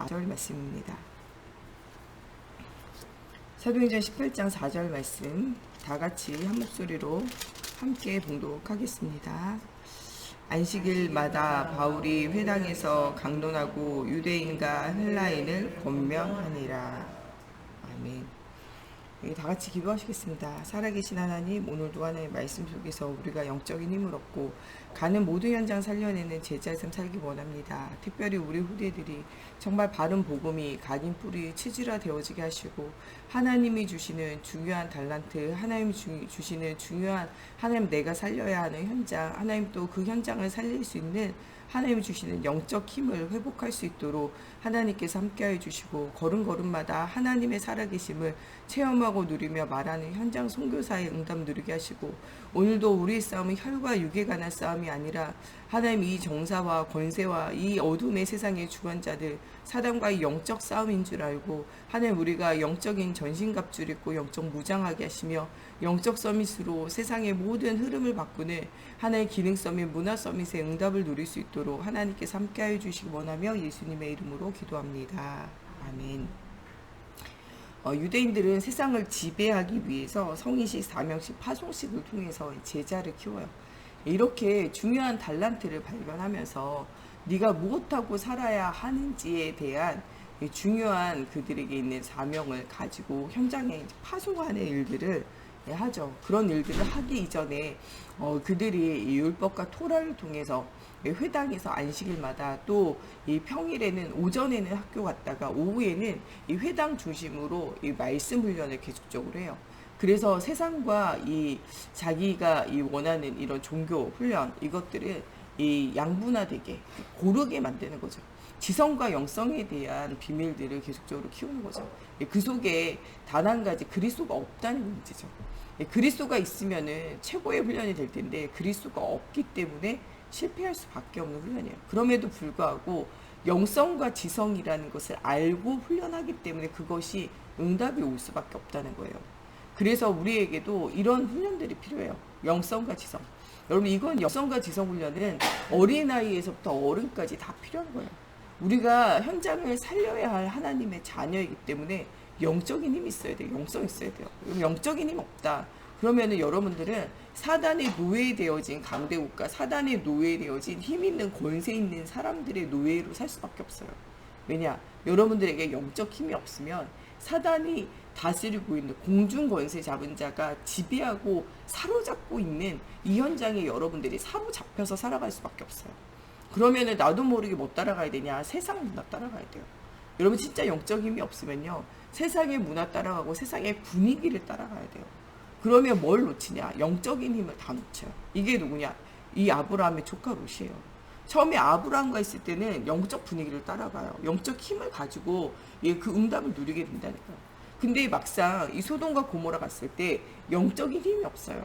4절 말씀입니다. 사도행전 18장 4절 말씀 다 같이 한 목소리로 함께 봉독하겠습니다. 안식일마다 바울이 회당에서 강론하고 유대인과 헬라인을 권면하니라. 아멘. 다 같이 기도하시겠습니다. 살아계신 하나님, 오늘도 하나님의 말씀 속에서 우리가 영적인 힘을 얻고 가는 모든 현장 살려내는 제자의 삶 살기 원합니다. 특별히 우리 후대들이 정말 바른 복음이 각인 뿌리 치질화 되어지게 하시고 하나님이 주시는 중요한 달란트, 하나님이 주시는 중요한 하나님 내가 살려야 하는 현장, 하나님 또 그 현장을 살릴 수 있는 하나님이 주시는 영적 힘을 회복할 수 있도록 하나님께서 함께해 주시고 걸음걸음마다 하나님의 살아계심을 체험하고 누리며 말하는 현장 선교사의 응답 누리게 하시고 오늘도 우리의 싸움은 혈과 육에 관한 싸움이 아니라 하나님 이 정사와 권세와 이 어둠의 세상의 주관자들 사단과의 영적 싸움인 줄 알고 하나님 우리가 영적인 전신갑주를 입고 영적 무장하게 하시며 영적 서밋으로 세상의 모든 흐름을 바꾸는 하나의 기능 서밋, 문화 서밋의 응답을 누릴 수 있도록 하나님께서 함께하여 주시기 원하며 예수님의 이름으로 기도합니다. 아멘. 유대인들은 세상을 지배하기 위해서 성인식, 사명식, 파송식을 통해서 제자를 키워요. 이렇게 중요한 달란트를 발견하면서 네가 무엇하고 살아야 하는지에 대한 중요한 그들에게 있는 사명을 가지고 현장에 파송하는 일들을 하죠. 그런 일들을 하기 이전에 그들이 이 율법과 토라를 통해서 회당에서 안식일마다 또 이 평일에는 오전에는 학교 갔다가 오후에는 이 회당 중심으로 이 말씀 훈련을 계속적으로 해요. 그래서 세상과 이 자기가 이 원하는 이런 종교 훈련 이것들을 이 양분화되게 고르게 만드는 거죠. 지성과 영성에 대한 비밀들을 계속적으로 키우는 거죠. 그 속에 단 한 가지 그리스도가 없다는 문제죠. 그리스도가 있으면은 최고의 훈련이 될 텐데 그리스도가 없기 때문에 실패할 수밖에 없는 훈련이에요. 그럼에도 불구하고 영성과 지성이라는 것을 알고 훈련하기 때문에 그것이 응답이 올 수밖에 없다는 거예요. 그래서 우리에게도 이런 훈련들이 필요해요. 영성과 지성. 여러분 이건 영성과 지성 훈련은 어린아이에서부터 어른까지 다 필요한 거예요. 우리가 현장을 살려야 할 하나님의 자녀이기 때문에 영적인 힘이 있어야 돼요. 영성이 있어야 돼요. 영적인 힘 없다. 그러면은 여러분들은 사단의 노예되어진 강대국가, 사단의 노예되어진 힘 있는 권세 있는 사람들의 노예로 살 수밖에 없어요. 왜냐? 여러분들에게 영적 힘이 없으면 사단이 다스리고 있는 공중 권세 잡은 자가 지배하고 사로잡고 있는 이 현장에 여러분들이 사로잡혀서 살아갈 수밖에 없어요. 그러면은 나도 모르게 못 따라가야 되냐? 세상 문화 따라가야 돼요. 여러분 진짜 영적 힘이 없으면요. 세상의 문화 따라가고 세상의 분위기를 따라가야 돼요. 그러면 뭘 놓치냐? 영적인 힘을 다 놓쳐요. 이게 누구냐? 이 아브라함의 조카 롯이에요. 처음에 아브라함과 있을 때는 영적 분위기를 따라가요. 영적 힘을 가지고 그 응답을 누리게 된다니까요. 근데 막상 이 소돔과 고모라 갔을 때 영적인 힘이 없어요.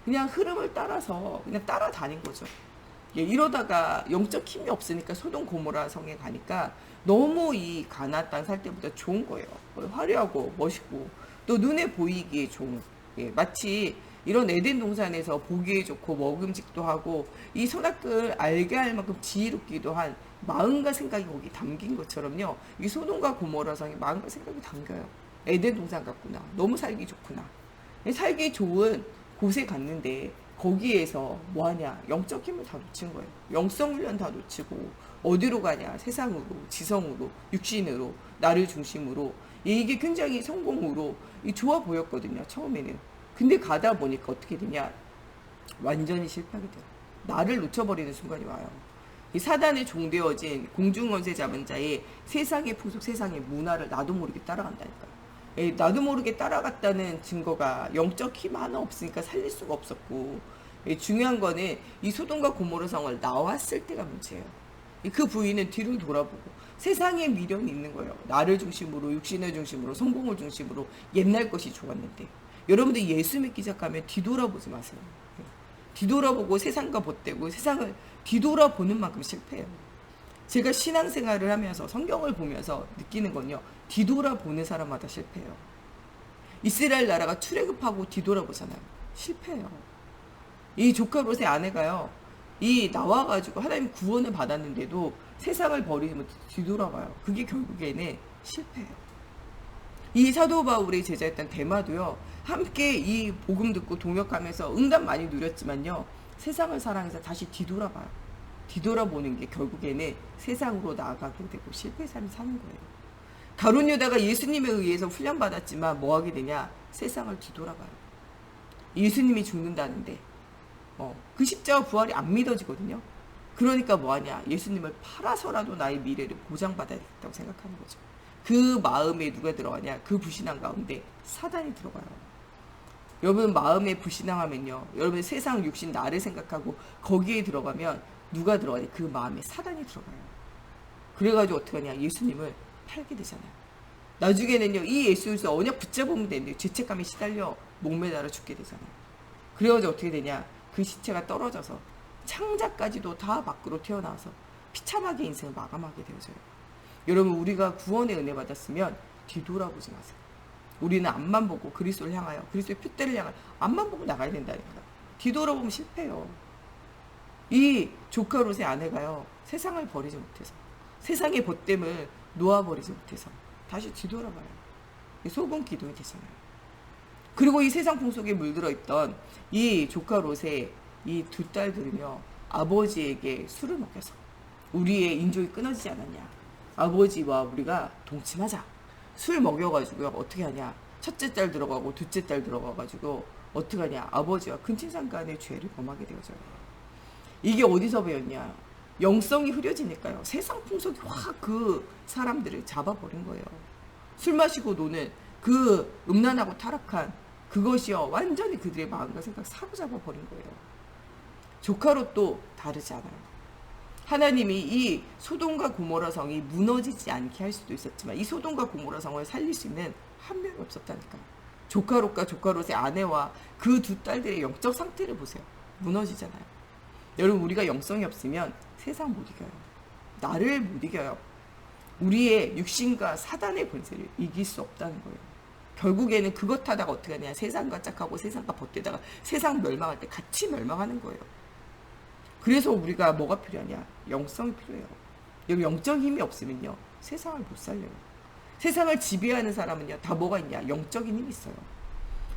그냥 흐름을 따라서 그냥 따라다닌 거죠. 이러다가 영적 힘이 없으니까 소돔 고모라 성에 가니까 너무 이 가나안 땅 살 때보다 좋은 거예요. 화려하고 멋있고 또 눈에 보이기에 좋은. 마치 이런 에덴 동산에서 보기에 좋고 먹음직도 하고 이 손아귀를 알게 할 만큼 지혜롭기도 한 마음과 생각이 거기 담긴 것처럼요. 이 소돔과 고모라 성에 마음과 생각이 담겨요. 에덴 동산 같구나. 너무 살기 좋구나. 살기 좋은 곳에 갔는데 거기에서 뭐하냐? 영적 힘을 다 놓친 거예요. 영성 훈련 다 놓치고 어디로 가냐? 세상으로, 지성으로, 육신으로, 나를 중심으로. 이게 굉장히 성공으로 좋아 보였거든요. 처음에는. 근데 가다 보니까 어떻게 되냐? 완전히 실패하게 돼요. 나를 놓쳐버리는 순간이 와요. 이 사단에 종되어진 공중권세 잡은 자의 세상의 풍속, 세상의 문화를 나도 모르게 따라간다니까요. 나도 모르게 따라갔다는 증거가 영적 힘 하나 없으니까 살릴 수가 없었고 중요한 거는 이 소돔과 고모라 성을 나왔을 때가 문제예요. 그 부인은 뒤를 돌아보고 세상에 미련이 있는 거예요. 나를 중심으로 육신을 중심으로 성공을 중심으로 옛날 것이 좋았는데 여러분들 예수 믿기 시작하면 뒤돌아보지 마세요. 뒤돌아보고 세상과 벗대고 세상을 뒤돌아보는 만큼 실패해요. 제가 신앙생활을 하면서 성경을 보면서 느끼는 건요. 뒤돌아보는 사람마다 실패해요. 이스라엘 나라가 출애굽하고 뒤돌아보잖아요. 실패해요. 이 조카 롯의 아내가요. 이 나와가지고 하나님 구원을 받았는데도 세상을 버리면 뒤돌아봐요. 그게 결국에는 실패예요. 이 사도 바울의 제자였던 데마도요, 함께 이 복음 듣고 동역하면서 응답 많이 누렸지만요, 세상을 사랑해서 다시 뒤돌아봐요. 뒤돌아보는 게 결국에는 세상으로 나아가게 되고 실패의 삶을 사는 거예요. 가룟 유다가 예수님에 의해서 훈련받았지만 뭐 하게 되냐? 세상을 뒤돌아봐요. 예수님이 죽는다는데 그 십자가 부활이 안 믿어지거든요. 그러니까 뭐하냐? 예수님을 팔아서라도 나의 미래를 보장받아야겠다고 생각하는 거죠. 그 마음에 누가 들어가냐? 그 불신앙 가운데 사단이 들어가요. 여러분 마음에 불신앙하면요, 여러분 세상 육신 나를 생각하고 거기에 들어가면 누가 들어가냐? 그 마음에 사단이 들어가요. 그래가지고 어떻게 하냐? 예수님을 팔게 되잖아요. 나중에는요, 이 예수에서 언약 붙잡으면 되는데 죄책감에 시달려 목매달아 죽게 되잖아요. 그래가지고 어떻게 되냐? 그 시체가 떨어져서 창자까지도 다 밖으로 튀어나와서 비참하게 인생을 마감하게 되어져요. 여러분 우리가 구원의 은혜 받았으면 뒤돌아보지 마세요. 우리는 앞만 보고 그리스도를 향하여, 그리스도의 표대를 향하여 앞만 보고 나가야 된다니까. 뒤돌아보면 실패해요. 이 조카 롯의 아내가요, 세상을 버리지 못해서, 세상의 벗됨을 놓아버리지 못해서 다시 뒤돌아봐요. 소금 기둥이 되잖아요. 그리고 이 세상 풍속에 물들어 있던 이 조카 롯의 이 두 딸들은요, 아버지에게 술을 먹여서 우리의 인족이 끊어지지 않았냐, 아버지와 우리가 동침하자, 술 먹여가지고요 어떻게 하냐, 첫째 딸 들어가고 둘째 딸 들어가가지고 어떻게 하냐, 아버지와 근친상간의 죄를 범하게 되어져요. 이게 어디서 배웠냐? 영성이 흐려지니까요, 세상 풍속이 확 그 사람들을 잡아버린 거예요. 술 마시고 노는 그 음란하고 타락한 그것이요, 완전히 그들의 마음과 생각 사로잡아 버린 거예요. 조카 롯도 다르지 않아요. 하나님이 이 소돔과 고모라 성이 무너지지 않게 할 수도 있었지만 이 소돔과 고모라 성을 살릴 수 있는 한 명이 없었다니까요. 조카 롯과 조카 롯의 아내와 그 두 딸들의 영적 상태를 보세요. 무너지잖아요. 여러분 우리가 영성이 없으면 세상 못 이겨요. 나를 못 이겨요. 우리의 육신과 사단의 권세를 이길 수 없다는 거예요. 결국에는 그것 하다가 어떻게 하냐, 세상과 짝하고 세상과 벗대다가 세상 멸망할 때 같이 멸망하는 거예요. 그래서 우리가 뭐가 필요하냐? 영성이 필요해요. 여기 영적 힘이 없으면요, 세상을 못 살려요. 세상을 지배하는 사람은요, 다 뭐가 있냐? 영적인 힘이 있어요.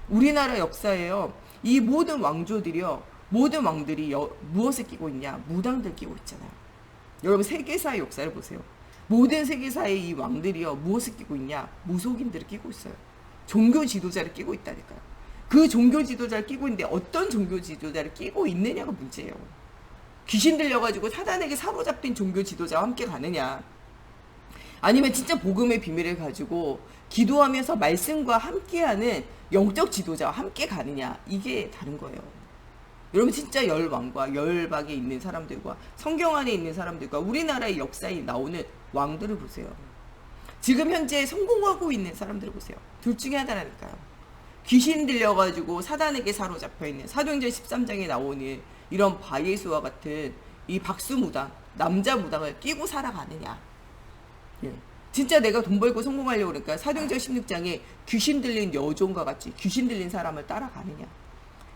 우리나라 역사에요, 이 모든 왕조들이요, 모든 왕들이 무엇을 끼고 있냐? 무당들 끼고 있잖아요. 여러분 세계사의 역사를 보세요. 모든 세계사의 이 왕들이요, 무엇을 끼고 있냐? 무속인들을 끼고 있어요. 종교 지도자를 끼고 있다니까요. 그 종교 지도자를 끼고 있는데 어떤 종교 지도자를 끼고 있느냐가 문제예요. 귀신 들려가지고 사단에게 사로잡힌 종교 지도자와 함께 가느냐, 아니면 진짜 복음의 비밀을 가지고 기도하면서 말씀과 함께하는 영적 지도자와 함께 가느냐, 이게 다른 거예요. 여러분 진짜 열왕과 열박에 있는 사람들과 성경 안에 있는 사람들과 우리나라의 역사에 나오는 왕들을 보세요. 지금 현재 성공하고 있는 사람들을 보세요. 둘 중에 하나라니까요. 귀신 들려가지고 사단에게 사로잡혀 있는 사도행전 13장에 나오는 이런 바예수와 같은 이 박수무당, 남자 무당을 끼고 살아가느냐. 진짜 내가 돈 벌고 성공하려고 그러니까 사도행전 16장에 귀신 들린 여종과 같이 귀신 들린 사람을 따라가느냐.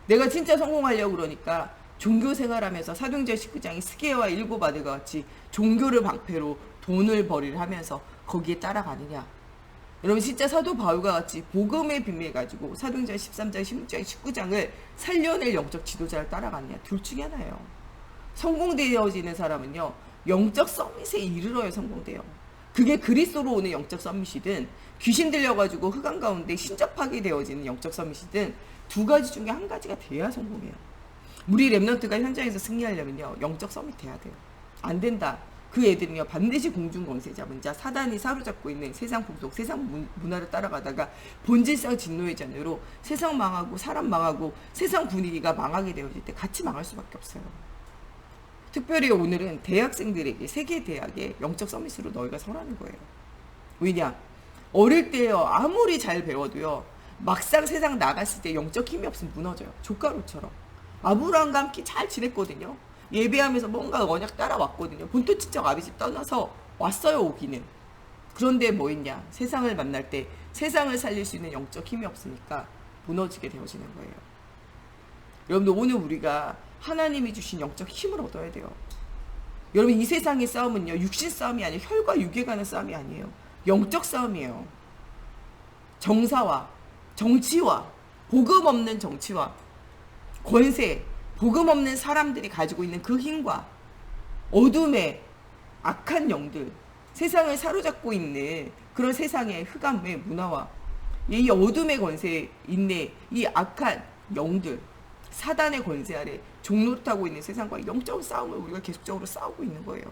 내가 진짜 성공하려고 그러니까 종교 생활하면서 사도행전 19장에 스게와 일곱 아들과 같이 종교를 방패로 돈을 벌이를 하면서 거기에 따라가느냐. 여러분 진짜 사도 바울과 같이 복음의 비밀 가지고 사도행전 13장, 16장, 19장을 살려낼 영적 지도자를 따라가느냐. 둘 중에 하나예요. 성공되어지는 사람은요, 영적 서밋에 이르러야 성공돼요. 그게 그리스도로 오는 영적 서밋이든 귀신 들려가지고 흑암 가운데 신접하게 되어지는 영적 서밋이든 두 가지 중에 한 가지가 돼야 성공해요. 우리 랩런트가 현장에서 승리하려면요, 영적 서밋 돼야 돼요. 안 된다. 그 애들은요, 반드시 공중권세 잡은 자, 사단이 사로잡고 있는 세상 풍속, 세상 문화를 따라가다가 본질상 진노의 자녀로 세상 망하고 사람 망하고 세상 분위기가 망하게 되어질 때 같이 망할 수밖에 없어요. 특별히 오늘은 대학생들에게, 세계 대학에 영적 서밋으로 너희가 서라는 거예요. 왜냐? 어릴 때요, 아무리 잘 배워도요, 막상 세상 나갔을 때 영적 힘이 없으면 무너져요. 조카로처럼. 아브라함과 함께 잘 지냈거든요. 예배하면서 뭔가 언약 따라왔거든요. 본토 친척 아비집 떠나서 왔어요, 오기는. 그런데 뭐 있냐? 세상을 만날 때 세상을 살릴 수 있는 영적 힘이 없으니까 무너지게 되어지는 거예요. 여러분들 오늘 우리가 하나님이 주신 영적 힘을 얻어야 돼요. 여러분, 이 세상의 싸움은요, 육신 싸움이 아니에요. 혈과 육에 관한 싸움이 아니에요. 영적 싸움이에요. 정사와 정치와 복음 없는 정치와 권세, 복음 없는 사람들이 가지고 있는 그 힘과 어둠의 악한 영들, 세상을 사로잡고 있는 그런 세상의 흑암의 문화와 이 어둠의 권세에 있는 이 악한 영들, 사단의 권세 아래 종노릇하고 있는 세상과 영적 싸움을 우리가 계속적으로 싸우고 있는 거예요.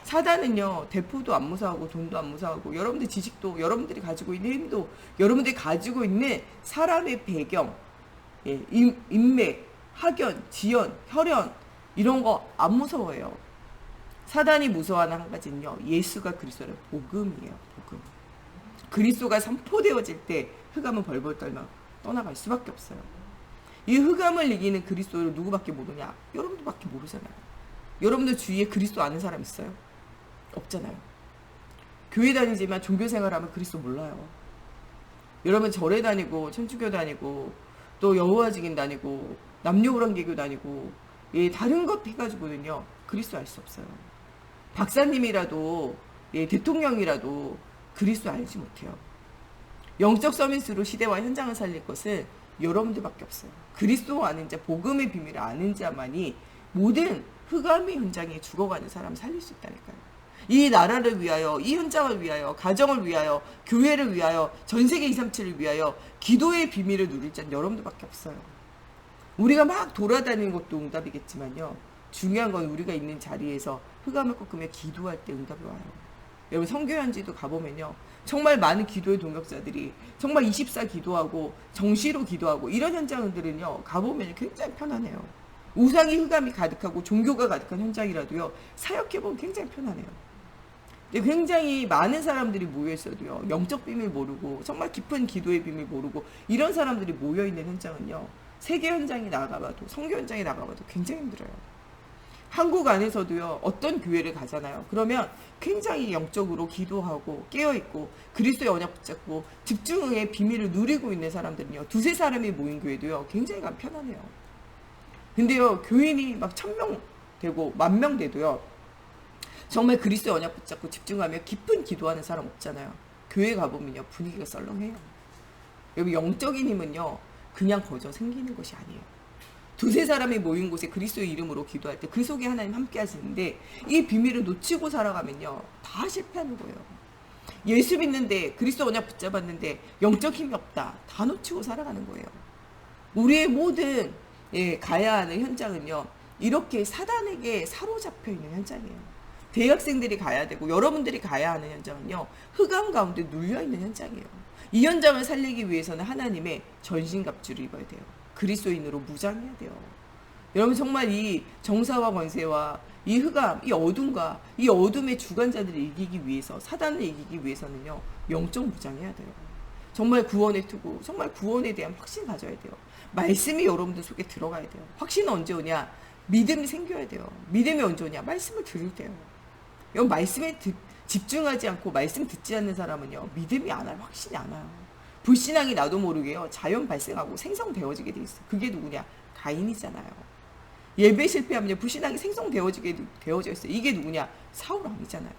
사단은요, 대포도 안 무서워하고 돈도 안 무서워하고 여러분들 지식도, 여러분들이 가지고 있는 힘도, 여러분들이 가지고 있는 사람의 배경, 인맥, 학연, 지연, 혈연 이런 거 안 무서워해요. 사단이 무서워하는 한 가지는요, 예수가 그리스도는 복음이에요. 복음. 그리스도가 선포되어질 때 흑암은 벌벌 떨며 떠나갈 수밖에 없어요. 이 흑암을 이기는 그리스도를 누구밖에 모르냐? 여러분들밖에 모르잖아요. 여러분들 주위에 그리스도 아는 사람 있어요? 없잖아요. 교회 다니지만 종교생활하면 그리스도 몰라요. 여러분 절에 다니고 천주교 다니고 또 여호와 증인 다니고 남녀불안개교 다니고 다른 것 해가지고는요 그리스도 알 수 없어요. 박사님이라도 대통령이라도 그리스도 알지 못해요. 영적 서밋으로 시대와 현장을 살릴 것은 여러분들밖에 없어요. 그리스도 아는 자, 복음의 비밀을 아는 자만이 모든 흑암의 현장에 죽어가는 사람을 살릴 수 있다니까요. 이 나라를 위하여, 이 현장을 위하여, 가정을 위하여, 교회를 위하여, 전세계 237을 위하여 기도의 비밀을 누릴 자는 여러분들밖에 없어요. 우리가 막 돌아다니는 것도 응답이겠지만요, 중요한 건 우리가 있는 자리에서 흑암을 꺾으며 기도할 때 응답이 와요. 여러분 성교현지도 가보면요, 정말 많은 기도의 동역자들이 정말 24 기도하고 정시로 기도하고 이런 현장들은요 가보면 굉장히 편안해요. 우상이 흑암이 가득하고 종교가 가득한 현장이라도요 사역해보면 굉장히 편안해요. 근데 굉장히 많은 사람들이 모여있어도요 영적 비밀 모르고 정말 깊은 기도의 비밀 모르고 이런 사람들이 모여있는 현장은요 세계 현장에 나가봐도 성교 현장에 나가봐도 굉장히 힘들어요. 한국 안에서도요 어떤 교회를 가잖아요. 그러면 굉장히 영적으로 기도하고 깨어있고 그리스도의 언약 붙잡고 집중의 비밀을 누리고 있는 사람들은요 두세 사람이 모인 교회도요 굉장히 편안해요. 근데요 교인이 막 1000명 되고 10,000명 돼도요 정말 그리스도의 언약 붙잡고 집중하며 깊은 기도하는 사람 없잖아요. 교회 가보면요 분위기가 썰렁해요. 여러분 영적인 힘은요 그냥 거저 생기는 것이 아니에요. 두세 사람이 모인 곳에 그리스도의 이름으로 기도할 때 그 속에 하나님 함께 하시는데 이 비밀을 놓치고 살아가면요 다 실패하는 거예요. 예수 믿는데 그리스도 언약 붙잡았는데 영적 힘이 없다, 다 놓치고 살아가는 거예요. 우리의 모든 가야 하는 현장은요 이렇게 사단에게 사로잡혀 있는 현장이에요. 대학생들이 가야 되고 여러분들이 가야 하는 현장은요 흑암 가운데 눌려있는 현장이에요. 이 현장을 살리기 위해서는 하나님의 전신갑주를 입어야 돼요. 그리스도인으로 무장해야 돼요. 여러분 정말 이 정사와 권세와 이 흑암, 이 어둠과 이 어둠의 주관자들을 이기기 위해서, 사단을 이기기 위해서는요 영적 무장해야 돼요. 정말 구원의 투구, 정말 구원에 대한 확신 가져야 돼요. 말씀이 여러분들 속에 들어가야 돼요. 확신은 언제 오냐? 믿음이 생겨야 돼요. 믿음이 언제 오냐? 말씀을 들을 때요. 여러분 말씀에 집중하지 않고 말씀 듣지 않는 사람은요 믿음이 안 와요. 확신이 안 와요. 불신앙이 나도 모르게요 자연 발생하고 생성되어지게 돼 있어요. 그게 누구냐? 가인이잖아요. 예배 실패하면요 불신앙이 생성되어지게 되어져 있어요. 이게 누구냐? 사울 왕이잖아요.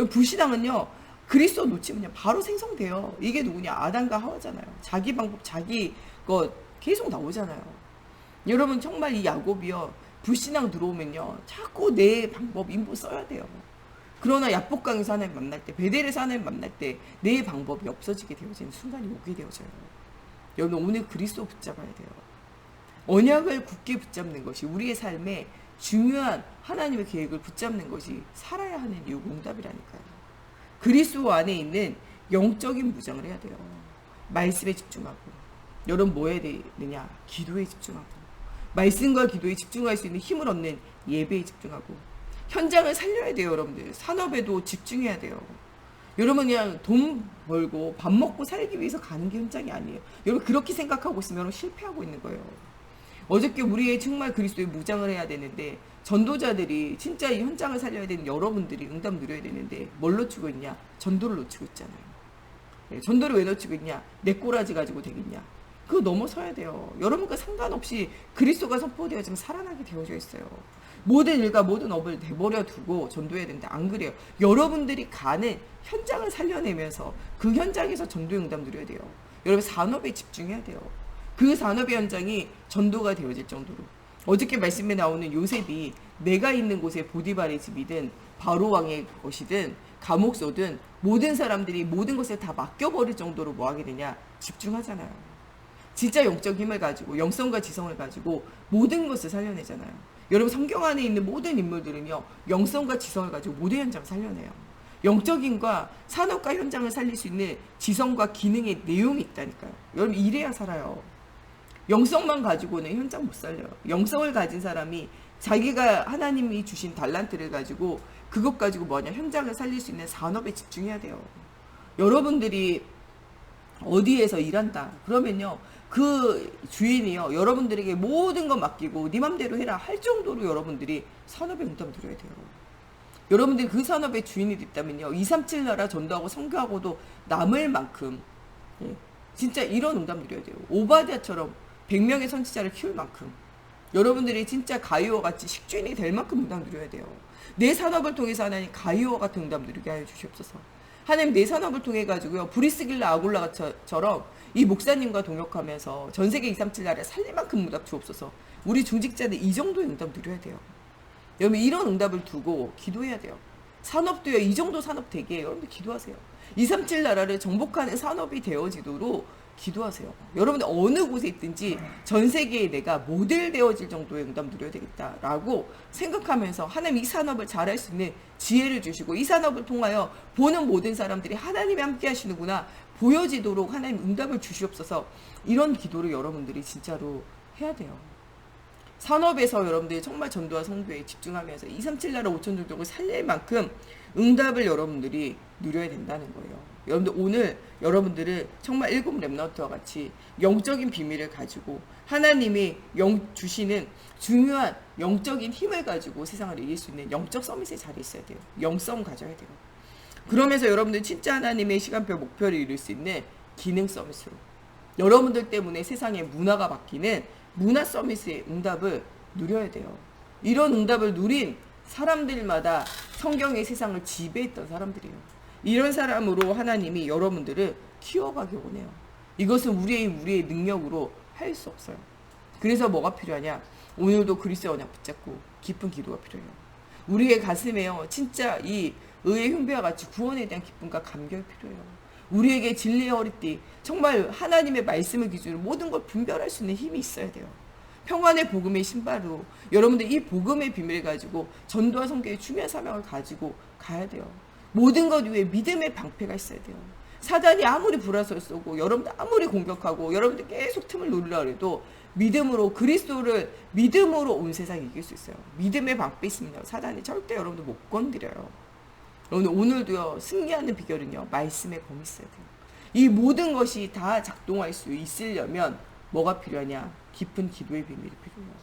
불신앙은요 그리스도 놓치면요 바로 생성돼요. 이게 누구냐? 아담과 하와잖아요. 자기 방법 자기 것 계속 나오잖아요. 여러분 정말 이 야곱이요 불신앙 들어오면요 자꾸 내 방법 인부 써야 돼요. 그러나 야복강에서 하나님 만날 때, 베델에서 하나님 만날 때 내 방법이 없어지게 되어지는 순간이 오게 되어져요. 여러분 오늘 그리스도 붙잡아야 돼요. 언약을 굳게 붙잡는 것이 우리의 삶에 중요한 하나님의 계획을 붙잡는 것이 살아야 하는 이유 응답이라니까요. 그리스도 안에 있는 영적인 무장을 해야 돼요. 말씀에 집중하고. 여러분 뭐 해야 되느냐? 기도에 집중하고. 말씀과 기도에 집중할 수 있는 힘을 얻는 예배에 집중하고. 현장을 살려야 돼요. 여러분들 산업에도 집중해야 돼요. 여러분 그냥 돈 벌고 밥 먹고 살기 위해서 가는 게 현장이 아니에요. 여러분 그렇게 생각하고 있으면 실패하고 있는 거예요. 어저께 우리의 정말 그리스도의 무장을 해야 되는데 전도자들이 진짜 이 현장을 살려야 되는 여러분들이 응답 누려야 되는데 뭘 놓치고 있냐? 전도를 놓치고 있잖아요. 전도를 왜 놓치고 있냐? 내 꼬라지 가지고 되겠냐? 그거 넘어서야 돼요. 여러분과 상관없이 그리스도가 선포되어지면 살아나게 되어져 있어요. 모든 일과 모든 업을 내버려 두고 전도해야 되는데 안 그래요. 여러분들이 가는 현장을 살려내면서 그 현장에서 전도의 응답 누려야 돼요. 여러분 산업에 집중해야 돼요. 그 산업의 현장이 전도가 되어질 정도로. 어저께 말씀에 나오는 요셉이 내가 있는 곳에 보디발의 집이든 바로 왕의 것이든 감옥소든 모든 사람들이 모든 것을 다 맡겨버릴 정도로 뭐 하게 되냐? 집중하잖아요. 진짜 영적 힘을 가지고 영성과 지성을 가지고 모든 것을 살려내잖아요. 여러분 성경 안에 있는 모든 인물들은요. 영성과 지성을 가지고 모든 현장을 살려내요. 영적인과 산업과 현장을 살릴 수 있는 지성과 기능의 내용이 있다니까요. 여러분 이래야 살아요. 영성만 가지고는 현장 못 살려요. 영성을 가진 사람이 자기가 하나님이 주신 달란트를 가지고 그것 가지고 뭐냐 현장을 살릴 수 있는 산업에 집중해야 돼요. 여러분들이 어디에서 일한다 그러면요 그 주인이요 여러분들에게 모든 거 맡기고 네 맘대로 해라 할 정도로 여러분들이 산업에 응답을 드려야 돼요. 여러분들이 그 산업의 주인이 됐다면요 237 나라 전도하고 선교하고도 남을 만큼 진짜 이런 응답 드려야 돼요. 오바댜처럼 100명의 선지자를 키울 만큼 여러분들이 진짜 가이오와 같이 식주인이 될 만큼 응답 누려야 돼요. 내 산업을 통해서 하나님 가이오와 같은 응답 누리게 하여 주시옵소서. 하나님 내 산업을 통해 가지고요 브리스길라 아굴라처럼 이 목사님과 동역하면서 전세계 237 나라에 살릴 만큼 응답 주옵소서. 우리 중직자들 이 정도의 응답 누려야 돼요. 여러분 이런 응답을 두고 기도해야 돼요. 산업도요 이 정도 산업 되게 여러분들 기도하세요. 237 나라를 정복하는 산업이 되어지도록 기도하세요. 여러분들 어느 곳에 있든지 전 세계에 내가 모델 되어질 정도의 응답 누려야 되겠다라고 생각하면서 하나님 이 산업을 잘할 수 있는 지혜를 주시고 이 산업을 통하여 보는 모든 사람들이 하나님이 함께 하시는구나 보여지도록 하나님 응답을 주시옵소서. 이런 기도를 여러분들이 진짜로 해야 돼요. 산업에서 여러분들이 정말 전도와 선교에 집중하면서 237 나라 5천 종족을 살릴 만큼 응답을 여러분들이 누려야 된다는 거예요. 여러분들 오늘 여러분들은 정말 7 렘넌트와 같이 영적인 비밀을 가지고 하나님이 주시는 중요한 영적인 힘을 가지고 세상을 이길 수 있는 영적 서밋에 자리에 있어야 돼요. 영성 가져야 돼요. 그러면서 여러분들 진짜 하나님의 시간표 목표를 이룰 수 있는 기능 서밋으로 여러분들 때문에 세상의 문화가 바뀌는 문화 서밋의 응답을 누려야 돼요. 이런 응답을 누린 사람들마다 성경의 세상을 지배했던 사람들이에요. 이런 사람으로 하나님이 여러분들을 키워가기 원해요. 이것은 우리의 능력으로 할 수 없어요. 그래서 뭐가 필요하냐? 오늘도 그리스도의 언약 붙잡고 깊은 기도가 필요해요. 우리의 가슴에요. 진짜 이 의의 흉배와 같이 구원에 대한 기쁨과 감격이 필요해요. 우리에게 진리의 허리띠, 정말 하나님의 말씀을 기준으로 모든 걸 분별할 수 있는 힘이 있어야 돼요. 평안의 복음의 신발로 여러분들 이 복음의 비밀을 가지고 전도와 선교의 중요한 사명을 가지고 가야 돼요. 모든 것 위에 믿음의 방패가 있어야 돼요. 사단이 아무리 불화설 쏘고 여러분들 아무리 공격하고 여러분들 계속 틈을 노리려 해도 믿음으로 그리스도를 믿음으로 온 세상 이길 수 있어요. 믿음의 방패 있으면요 사단이 절대 여러분들 못 건드려요. 여러분들 오늘도요 승리하는 비결은요 말씀에 검 있어야 돼요. 이 모든 것이 다 작동할 수 있으려면 뭐가 필요하냐? 깊은 기도의 비밀이 필요해요.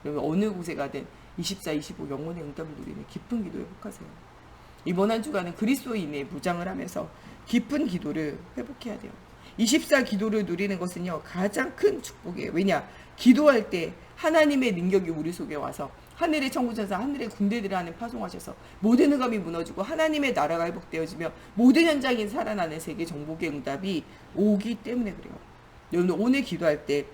여러분 어느 곳에 가든 24, 25 영혼의 응답을 누리는 깊은 기도에 복하세요. 이번 한 주간은 그리스도인의 무장을 하면서 깊은 기도를 회복해야 돼요. 24 기도를 누리는 것은요 가장 큰 축복이에요. 왜냐? 기도할 때 하나님의 능력이 우리 속에 와서 하늘의 천구천사 하늘의 군대들을 하나님 파송하셔서 모든 흑암이 무너지고 하나님의 나라가 회복되어지며 모든 현장이 살아나는 세계 정복의 응답이 오기 때문에 그래요. 여러분 오늘 기도할 때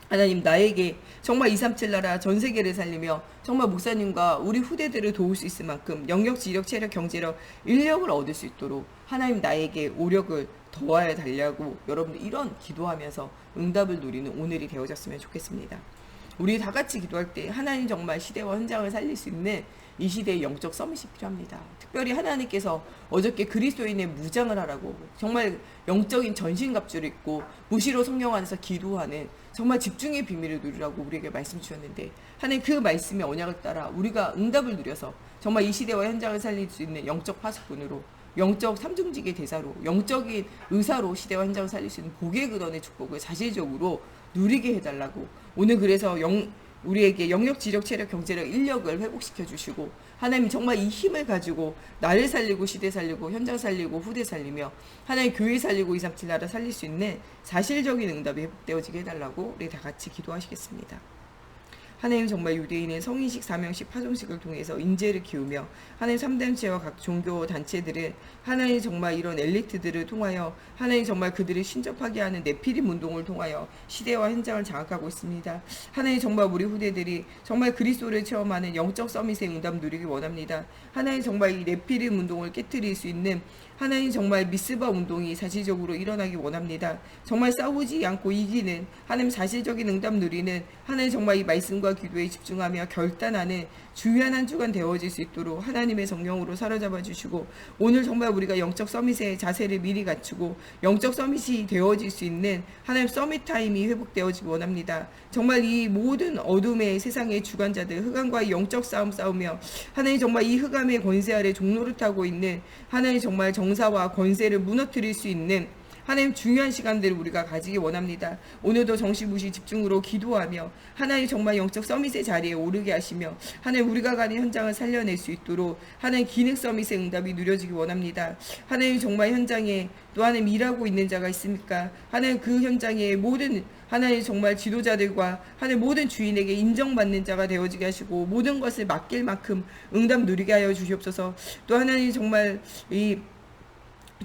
하나님 나에게 정말 237 나라 전 세계를 살리며 정말 목사님과 우리 후대들을 도울 수 있을 만큼 영역, 지력, 체력, 경제력, 인력을 얻을 수 있도록 하나님 나에게 오력을 더하여 달라고 여러분들 이런 기도하면서 응답을 누리는 오늘이 되어졌으면 좋겠습니다. 우리 다 같이 기도할 때 하나님 정말 시대와 현장을 살릴 수 있는 이 시대의 영적 서밋이 필요합니다. 특별히 하나님께서 어저께 그리스도인의 무장을 하라고 정말 영적인 전신갑주를 입고 무시로 성령 안에서 기도하는 정말 집중의 비밀을 누리라고 우리에게 말씀 주셨는데 하나님 그 말씀의 언약을 따라 우리가 응답을 누려서 정말 이 시대와 현장을 살릴 수 있는 영적 파수꾼으로 영적 삼중직의 대사로 영적인 의사로 시대와 현장을 살릴 수 있는 복의 근원의 축복을 자질적으로 누리게 해달라고 오늘 그래서 우리에게 영역, 지력, 체력, 경제력, 인력을 회복시켜 주시고 하나님 정말 이 힘을 가지고 나를 살리고 시대 살리고 현장 살리고 후대 살리며 하나님 교회 살리고 237 나라 살릴 수 있는 사실적인 응답이 회복되어지게 해달라고 우리 다 같이 기도하시겠습니다. 하나님 정말 유대인의 성인식, 사명식, 파종식을 통해서 인재를 키우며 하나님 3단체와 각 종교 단체들은 하나님 정말 이런 엘리트들을 통하여 하나님 정말 그들을 신접하게 하는 네피림 운동을 통하여 시대와 현장을 장악하고 있습니다. 하나님 정말 우리 후대들이 정말 그리스도를 체험하는 영적 서밋의 응답 누리기 원합니다. 하나님 정말 이 네피림 운동을 깨뜨릴 수 있는 하나님 정말 미스바 운동이 사실적으로 일어나기 원합니다. 정말 싸우지 않고 이기는 하나님 사실적인 응답 누리는 하나님 정말 이 말씀과 기도에 집중하며 결단하는 중요한 한 주간 되어질 수 있도록 하나님의 성령으로 사로잡아 주시고 오늘 정말 우리가 영적 서밋의 자세를 미리 갖추고 영적 서밋이 되어질 수 있는 하나님 서밋 타임이 회복되어지기 원합니다. 정말 이 모든 어둠의 세상의 주관자들 흑암과의 영적 싸움 싸우며 하나님 정말 이 흑암의 권세 아래 종로를 타고 있는 하나님 정말 정사와 권세를 무너뜨릴 수 있는 하나님 중요한 시간들을 우리가 가지기 원합니다. 오늘도 정시무시 집중으로 기도하며 하나님 정말 영적 서밋의 자리에 오르게 하시며 하나님 우리가 가는 현장을 살려낼 수 있도록 하나님 기능 서밋의 응답이 누려지기 원합니다. 하나님 정말 현장에 또 하나님 일하고 있는 자가 있습니까? 하나님 그 현장에 모든 하나님 정말 지도자들과 하나님 모든 주인에게 인정받는 자가 되어지게 하시고 모든 것을 맡길 만큼 응답 누리게 하여 주시옵소서. 또 하나님 정말 이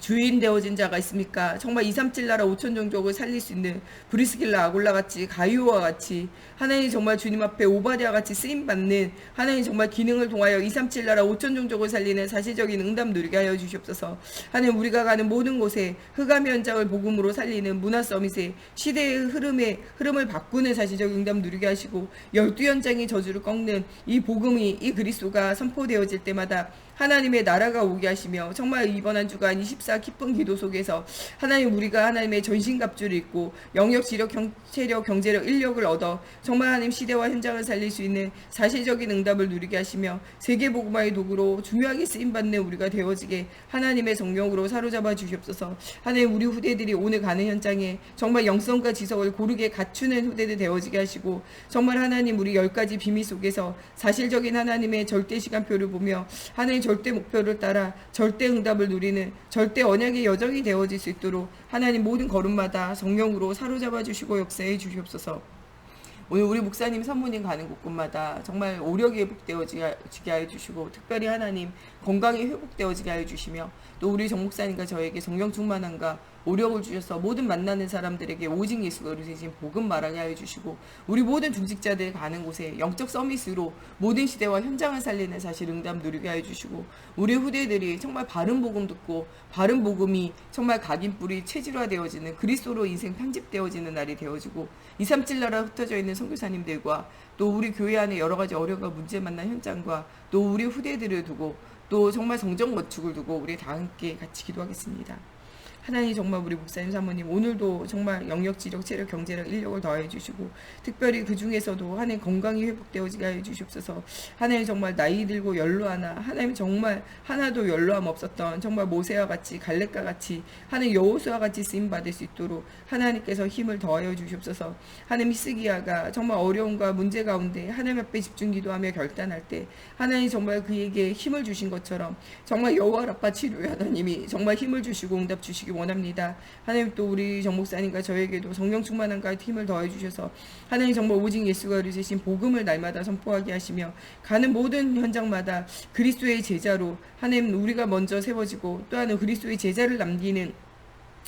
주인 되어진 자가 있습니까? 정말 237 나라 5천 종족을 살릴 수 있는 브리스길라 아골라 같이 가이오와 같이 하나님 정말 주님 앞에 오바댜 같이 쓰임받는 하나님 정말 기능을 통하여 237 나라 5천 종족을 살리는 사실적인 응답 누리게 하여 주시옵소서. 하나님 우리가 가는 모든 곳에 흑암의 현장을 복음으로 살리는 문화 서밋의 시대의 흐름을 바꾸는 사실적인 응답 누리게 하시고 12현장의 저주를 꺾는 이 복음이 이 그리스도가 선포되어질 때마다 하나님의 나라가 오게 하시며 정말 이번 한 주간 24 깊은 기도 속에서 하나님 우리가 하나님의 전신갑주를 입고 영역, 지력, 체력, 경제력, 인력을 얻어 정말 하나님 시대와 현장을 살릴 수 있는 사실적인 응답을 누리게 하시며 세계복음화의 도구로 중요하게 쓰임받는 우리가 되어지게 하나님의 성령으로 사로잡아 주시옵소서. 하나님 우리 후대들이 오늘 가는 현장에 정말 영성과 지성을 고르게 갖추는 후대들 되어지게 하시고 정말 하나님 우리 10가지 비밀 속에서 사실적인 하나님의 절대 시간표를 보며 하나님 절대 목표를 따라 절대 응답을 누리는 절대 언약의 여정이 되어질 수 있도록 하나님 모든 걸음마다 성령으로 사로잡아 주시고 역사해 주시옵소서. 오늘 우리 목사님 사모님 가는 곳곳마다 정말 오력이 회복되어지게 하여 주시고 특별히 하나님 건강이 회복되어지게 하여 주시며 또 우리 정 목사님과 저에게 성령 충만함과 오력을 주셔서 모든 만나는 사람들에게 오직 예수가 이루신 복음 말하게 하여 주시고 우리 모든 중직자들 가는 곳에 영적 서밋으로 모든 시대와 현장을 살리는 사실 응답 누리게 하여 주시고 우리 후대들이 정말 바른 복음 듣고 바른 복음이 정말 각인뿌리 체질화되어지는 그리스도로 인생 편집되어지는 날이 되어지고 237 나라 흩어져 있는 선교사님들과 또 우리 교회 안에 여러 가지 어려움과 문제 만난 현장과 또 우리 후대들을 두고 또 정말 성정 건축을 두고 우리 다 함께 같이 기도하겠습니다. 하나님 정말 우리 목사님 사모님 오늘도 정말 영역, 지력, 체력, 경제력, 인력을 더해 주시고 특별히 그 중에서도 하나님 건강이 회복되어지게 하여 주시옵소서. 하나님 정말 나이 들고 연로하나 하나님 정말 하나도 연로함 없었던 정말 모세와 같이 갈렙과 같이 하나님 여호수아와 같이 쓰임 받을 수 있도록 하나님께서 힘을 더하여 주시옵소서. 하나님 히스기야가 정말 어려움과 문제 가운데 하나님 앞에 집중 기도하며 결단할 때 하나님 정말 그에게 힘을 주신 것처럼 정말 여호와 라파 치료의 하나님이 정말 힘을 주시고 응답 주시기 원합니다. 하나님 또 우리 정 목사님과 저에게도 성령 충만함과 힘을 더해 주셔서 하나님 정말 오직 예수가 이루신 복음을 날마다 선포하게 하시며 가는 모든 현장마다 그리스도의 제자로 하나님 우리가 먼저 세워지고 또 하나님 그리스도의 제자를 남기는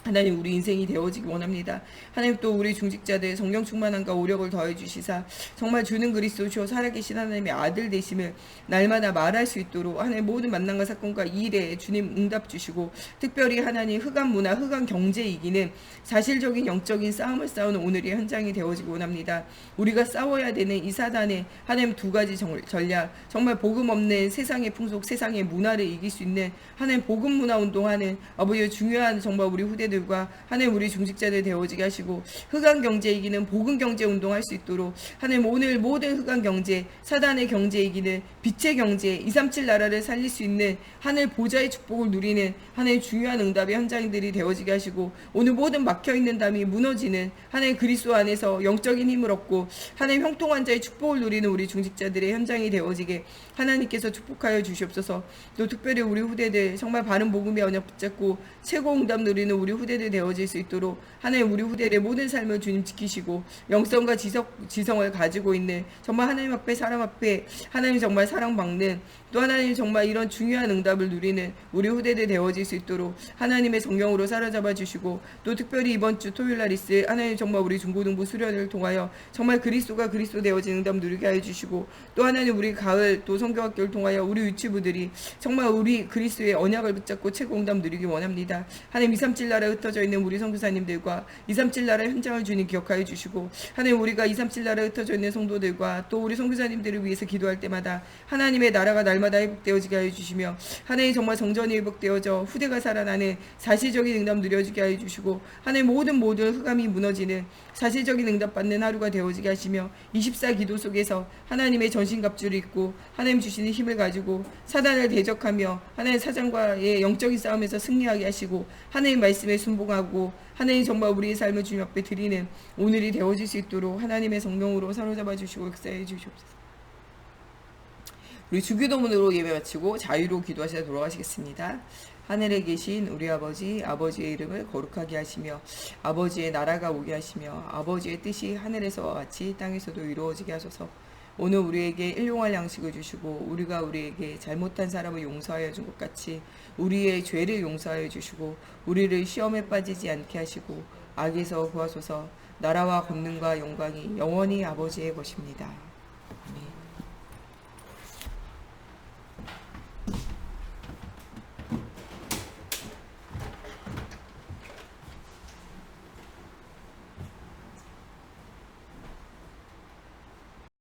하나님 우리 인생이 되어지기 원합니다. 하나님 또 우리 중직자들 성령 충만함과 오력을 더해 주시사 정말 주는 그리스도 주어 살아계신 하나님의 아들 되심을 날마다 말할 수 있도록 하나님 모든 만남과 사건과 일에 주님 응답 주시고 특별히 하나님 흑암 문화, 흑암 경제 이기는 사실적인 영적인 싸움을 싸우는 오늘의 현장이 되어지기 원합니다. 우리가 싸워야 되는 이 사단의 하나님 두 가지 전략 정말 복음 없는 세상의 풍속, 세상의 문화를 이길 수 있는 하나님 복음 문화 운동하는 아버지의 중요한 정말 우리 후대 후대들과 하나님 우리 중직자들 되어지게 하시고 흑암 경제 이기는 복음 경제 운동할 수 있도록 하나님 오늘 모든 흑암 경제 사단의 경제 이기는 빛의 경제 237 나라를 살릴 수 있는 하늘 보좌의 축복을 누리는 하나님 중요한 응답의 현장들이 되어지게 하시고 오늘 모든 막혀있는 담이 무너지는 하나님 그리스도 안에서 영적인 힘을 얻고 하나님 형통한 자의 축복을 누리는 우리 중직자들의 현장이 되어지게 하나님께서 축복하여 주시옵소서. 또 특별히 우리 후대들 정말 바른 복음의 언약 붙잡고 최고 응답 누리는 우리 후대들 되어질 수 있도록 하나님 우리 후대들의 모든 삶을 주님 지키시고 영성과 지성을 가지고 있는 정말 하나님 앞에 사람 앞에 하나님 정말 사랑받는 또 하나님 정말 이런 중요한 응답을 누리는 우리 후대들 되어질 수 있도록 하나님의 성령으로 사로잡아 주시고 또 특별히 이번 주 토요일 날 있을 하나님 정말 우리 중고등부 수련을 통하여 정말 그리스도가 그리스도 되어진 응답 누리게 하여 주시고 또 하나님 우리 가을 또 성경학교를 통하여 우리 유치부들이 정말 우리 그리스도의 언약을 붙잡고 최고 응답 누리기 원합니다. 하나님 237 나라에 흩어져 있는 우리 선교사님들과 237 나라 현장을 주님 기억하여 주시고 하나님 우리가 237 나라에 흩어져 있는 성도들과 또 우리 선교사님들을 위해서 기도할 때마다 하나님의 나라가 날마다 회복되어지게 하여 주시며 하나님 정말 성전이 회복되어져 후대가 살아나는 사실적인 응답 누려지게 하여 주시고 하나님 모든 흑암이 무너지는 사실적인 응답 받는 하루가 되어지게 하시며 24 기도 속에서 하나님의 전신갑주를 입고 하나님 주시는 힘을 가지고 사단을 대적하며 하나님 사장과의 영적인 싸움에서 승리하게 하시고 하나님 말씀에 순종하고 하나님 정말 우리의 삶을 주님 앞에 드리는 오늘이 되어질 수 있도록 하나님의 성령으로 사로잡아 주시고 역사해 주시옵소서. 우리 주기도문으로 예배 마치고 자유로 기도하시다 돌아가시겠습니다. 하늘에 계신 우리 아버지, 아버지의 이름을 거룩하게 하시며 아버지의 나라가 오게 하시며 아버지의 뜻이 하늘에서와 같이 땅에서도 이루어지게 하소서. 오늘 우리에게 일용할 양식을 주시고 우리가 우리에게 잘못한 사람을 용서하여 준 것 같이 우리의 죄를 용서하여 주시고 우리를 시험에 빠지지 않게 하시고 악에서 구하소서. 나라와 권능과 영광이 영원히 아버지의 것입니다.